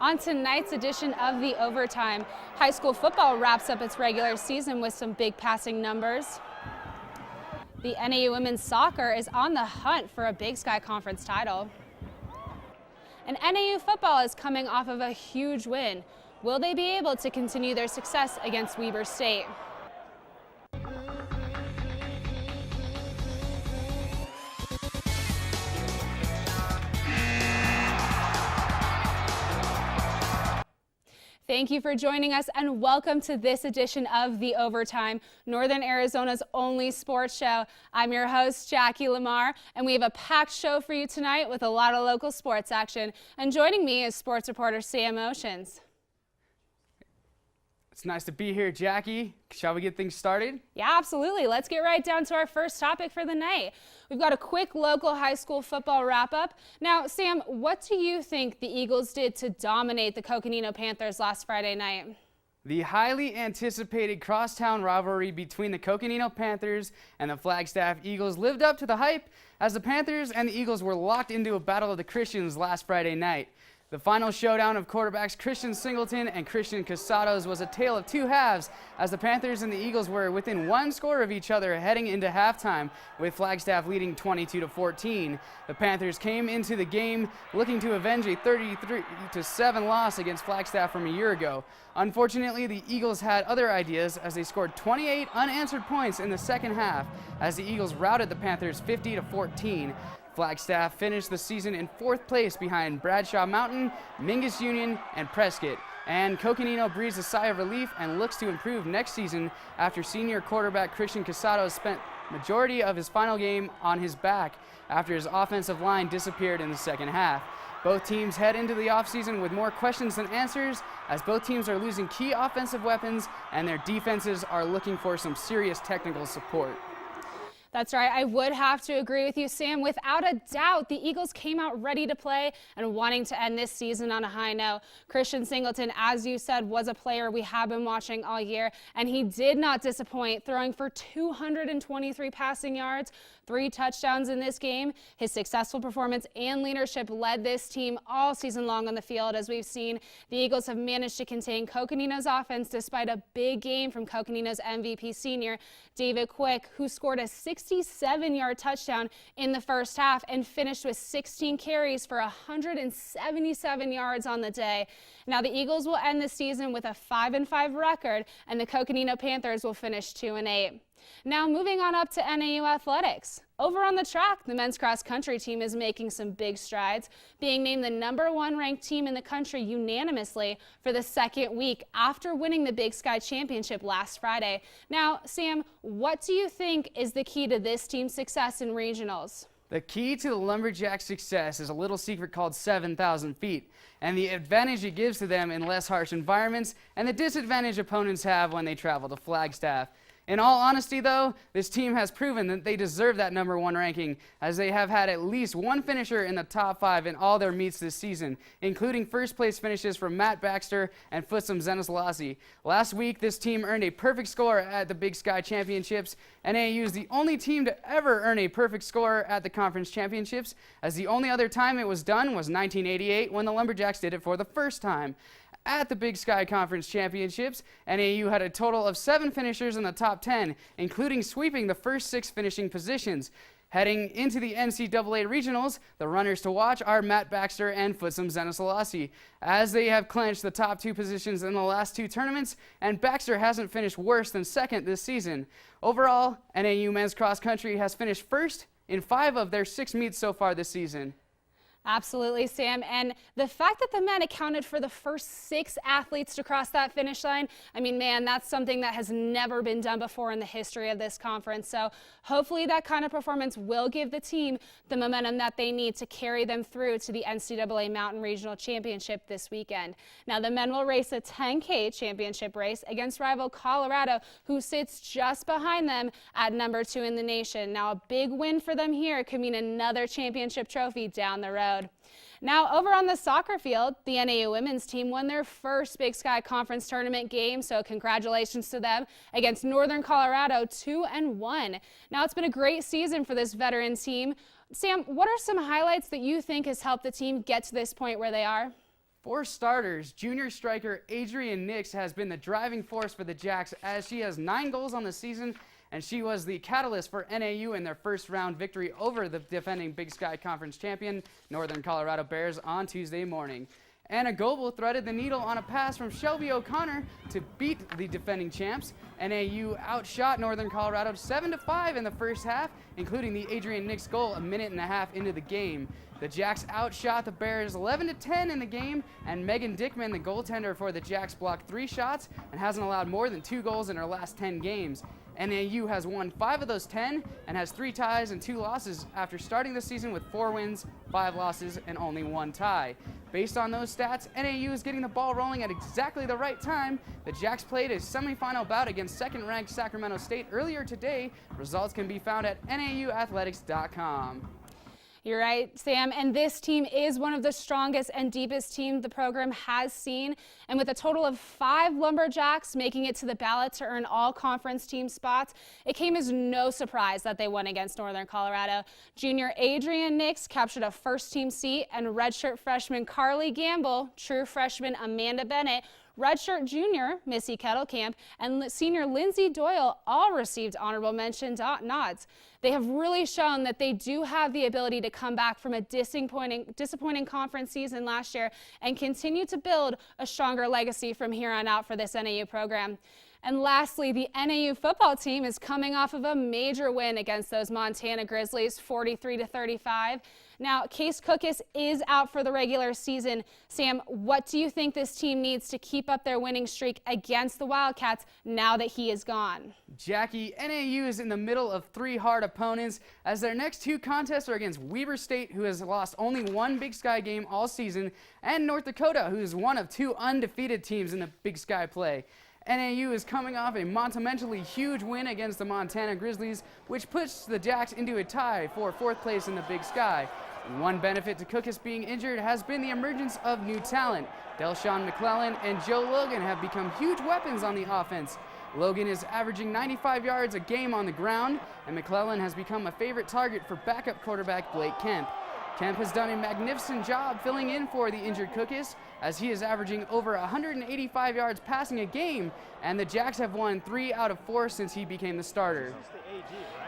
On tonight's edition of The Overtime, high school football wraps up its regular season with some big passing numbers. The NAU Women's Soccer is on the hunt for a Big Sky Conference title. And NAU Football is coming off of a huge win. Will they be able to continue their success against Weber State? Thank you for joining us and welcome to this edition of The Overtime, Northern Arizona's only sports show. I'm your host, Jacquie Lemarr, and we have a packed show for you tonight with a lot of local sports action. And joining me is sports reporter Sam Oshins. It's nice to be here, Jackie. Shall we get things started? Yeah, absolutely. Let's get right down to our first topic for the night. We've got a quick local high school football wrap-up. Now, Sam, what do you think the Eagles did to dominate the Coconino Panthers last Friday night? The highly anticipated crosstown rivalry between the Coconino Panthers and the Flagstaff Eagles lived up to the hype as the Panthers and the Eagles were locked into a battle of the Christians last Friday night. The final showdown of quarterbacks Christian Singleton and Christian Casados was a tale of two halves as the Panthers and the Eagles were within one score of each other heading into halftime, with Flagstaff leading 22-14. The Panthers came into the game looking to avenge a 33-7 loss against Flagstaff from a year ago. Unfortunately, the Eagles had other ideas as they scored 28 unanswered points in the second half as the Eagles routed the Panthers 50-14. Flagstaff finished the season in fourth place behind Bradshaw Mountain, Mingus Union, and Prescott. And Coconino breathes a sigh of relief and looks to improve next season after senior quarterback Christian Casados spent majority of his final game on his back after his offensive line disappeared in the second half. Both teams head into the offseason with more questions than answers as both teams are losing key offensive weapons and their defenses are looking for some serious technical support. That's right. I would have to agree with you, Sam. Without a doubt, the Eagles came out ready to play and wanting to end this season on a high note. Christian Singleton, as you said, was a player we have been watching all year, and he did not disappoint, throwing for 223 passing yards, 3 touchdowns in this game. His successful performance and leadership led this team all season long on the field. As we've seen, the Eagles have managed to contain Coconino's offense despite a big game from Coconino's MVP senior, David Quick, who scored a 67-yard touchdown in the first half and finished with 16 carries for 177 yards on the day. Now, the Eagles will end the season with a 5-5 record, and the Coconino Panthers will finish 2-8. Now, moving on up to NAU athletics. Over on the track, the men's cross country team is making some big strides, being named the #1 ranked team in the country unanimously for the second week after winning the Big Sky Championship last Friday. Now, Sam, what do you think is the key to this team's success in regionals? The key to the Lumberjacks' success is a little secret called 7,000 feet, and the advantage it gives to them in less harsh environments and the disadvantage opponents have when they travel to Flagstaff. In all honesty, though, this team has proven that they deserve that #1 ranking, as they have had at least one finisher in the top 5 in all their meets this season, including first-place finishes from Matt Baxter and Futsum Zeneselasi. Last week, this team earned a perfect score at the Big Sky Championships. NAU is the only team to ever earn a perfect score at the conference championships, as the only other time it was done was 1988 when the Lumberjacks did it for the first time. At the Big Sky Conference Championships, NAU had a total of 7 finishers in the top 10, including sweeping the first 6 finishing positions. Heading into the NCAA Regionals, the runners to watch are Matt Baxter and Futsum Zeneselasi, as they have clinched the top 2 positions in the last 2 tournaments, and Baxter hasn't finished worse than second this season. Overall, NAU men's cross country has finished first in 5 of their 6 meets so far this season. Absolutely, Sam. And the fact that the men accounted for the first 6 athletes to cross that finish line, I mean, man, that's something that has never been done before in the history of this conference. So hopefully that kind of performance will give the team the momentum that they need to carry them through to the NCAA Mountain Regional Championship this weekend. Now, the men will race a 10K championship race against rival Colorado, who sits just behind them at #2 in the nation. Now, a big win for them here could mean another championship trophy down the road. Now, over on the soccer field, the NAU women's team won their first Big Sky Conference tournament game, so congratulations to them, against Northern Colorado, 2-1. Now, it's been a great season for this veteran team. Sam, what are some highlights that you think has helped the team get to this point where they are? For starters, junior striker Adrian Nixt has been the driving force for the Jacks as she has 9 goals on the season, and she was the catalyst for NAU in their first round victory over the defending Big Sky Conference champion Northern Colorado Bears on Tuesday morning. Anna Goebel threaded the needle on a pass from Shelbie O'Connor to beat the defending champs. NAU outshot Northern Colorado 7-5 in the first half, including the Adrian Nixt goal a minute and a half into the game. The Jacks outshot the Bears 11-10 in the game, and Meghan Dickman, the goaltender for the Jacks, blocked 3 shots and hasn't allowed more than 2 goals in her last 10 games. NAU has won 5 of those 10 and has 3 ties and 2 losses after starting the season with 4 wins, 5 losses, and only 1 tie. Based on those stats, NAU is getting the ball rolling at exactly the right time. The Jacks played a semifinal bout against second-ranked Sacramento State earlier today. Results can be found at nauathletics.com. You're right, Sam, and this team is one of the strongest and deepest teams the program has seen. And with a total of 5 Lumberjacks making it to the ballot to earn all conference team spots, it came as no surprise that they won against Northern Colorado. Junior Adrian Nixt captured a first-team seat, and redshirt freshman Carly Gamble, true freshman Amanda Bennett, redshirt junior Missy Kettlecamp, and senior Lindsay Doyle all received honorable mention nods. They have really shown that they do have the ability to come back from a disappointing conference season last year and continue to build a stronger legacy from here on out for this NAU program. And lastly, the NAU football team is coming off of a major win against those Montana Grizzlies, 43-35. Now, Case Cookus is out for the regular season. Sam, what do you think this team needs to keep up their winning streak against the Wildcats now that he is gone? Jackie, NAU is in the middle of 3 hard opponents as their next 2 contests are against Weber State, who has lost only 1 Big Sky game all season, and North Dakota, who is one of 2 undefeated teams in the Big Sky play. NAU is coming off a monumentally huge win against the Montana Grizzlies, which puts the Jacks into a tie for 4th place in the Big Sky. One benefit to Cookus being injured has been the emergence of new talent. Delshawn McClellan and Joe Logan have become huge weapons on the offense. Logan is averaging 95 yards a game on the ground, and McClellan has become a favorite target for backup quarterback Blake Kemp. Kemp has done a magnificent job filling in for the injured Cookus, as he is averaging over 185 yards passing a game, and the Jacks have won 3 out of 4 since he became the starter.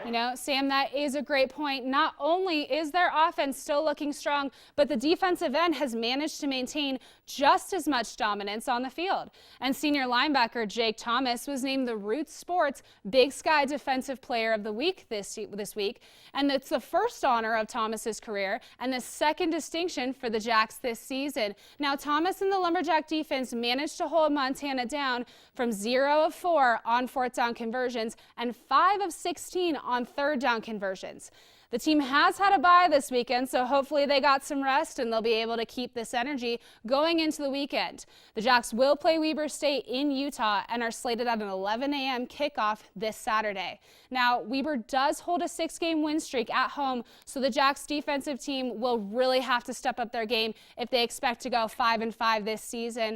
You know, Sam, that is a great point. Not only is their offense still looking strong, but the defensive end has managed to maintain just as much dominance on the field. And senior linebacker Jake Thomas was named the Roots Sports Big Sky Defensive Player of the Week this week. And it's the first honor of Thomas's career and the 2nd distinction for the Jacks this season. Now, Thomas and the Lumberjack defense managed to hold Montana down from 0 of 4 on 4th down conversions and 5 of 16 on 3rd down conversions. The team has had a bye this weekend, so hopefully they got some rest and they'll be able to keep this energy going into the weekend. The Jacks will play Weber State in Utah and are slated at an 11 a.m. kickoff this Saturday. Now, Weber does hold a 6-game win streak at home, so the Jacks defensive team will really have to step up their game if they expect to go 5-5 this season.